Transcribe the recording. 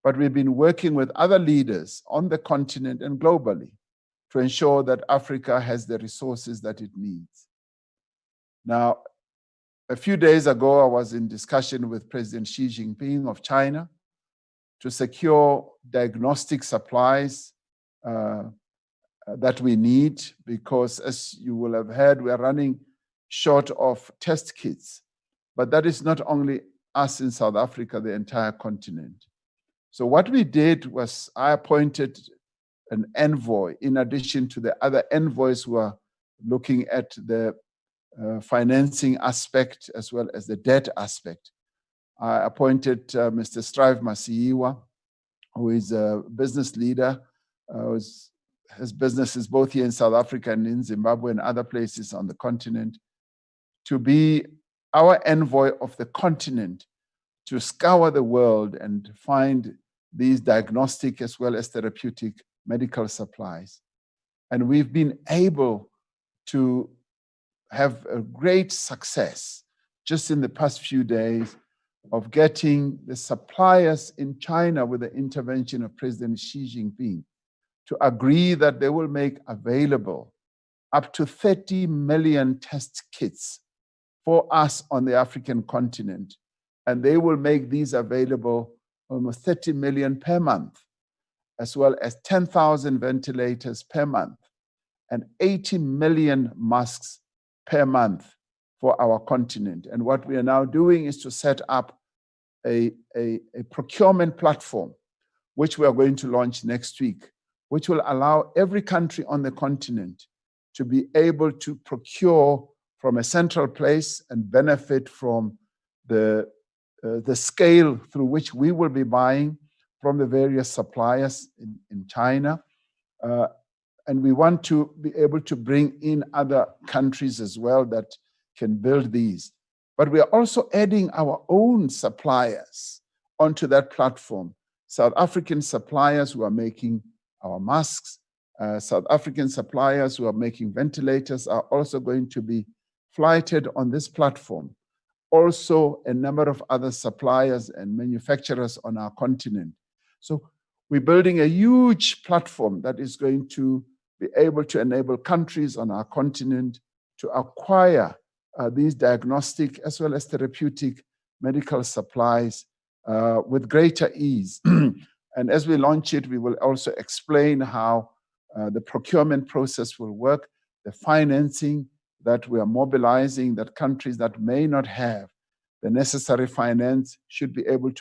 but we've been working with other leaders on the continent and globally to ensure that Africa has the resources that it needs. Now, a few days ago, I was in discussion with President Xi Jinping of China to secure diagnostic supplies that we need, because as you will have heard, we are running short of test kits. But that is not only us in South Africa, the entire continent. So what we did was I appointed an envoy in addition to the other envoys who are looking at the financing aspect as well as the debt aspect. I appointed Mr. Strive Masiyiwa, who is a business leader, has businesses both here in South Africa and in Zimbabwe and other places on the continent, to be our envoy of the continent to scour the world and find these diagnostic as well as therapeutic medical supplies. And we've been able to have a great success just in the past few days of getting the suppliers in China, with the intervention of President Xi Jinping, to agree that they will make available up to 30 million test kits for us on the African continent. And they will make these available, almost 30 million per month, as well as 10,000 ventilators per month and 80 million masks per month for our continent. And what we are now doing is to set up a procurement platform, which we are going to launch next week, which will allow every country on the continent to be able to procure from a central place and benefit from the scale through which we will be buying from the various suppliers in China. And we want to be able to bring in other countries as well that can build these. But we are also adding our own suppliers onto that platform. South African suppliers who are making our masks, South African suppliers who are making ventilators are also going to be flighted on this platform. Also, a number of other suppliers and manufacturers on our continent. So we're building a huge platform that is going to be able to enable countries on our continent to acquire these diagnostic as well as therapeutic medical supplies with greater ease. And as we launch it, we will also explain how the procurement process will work, the financing that we are mobilizing, that countries that may not have the necessary finance should be able to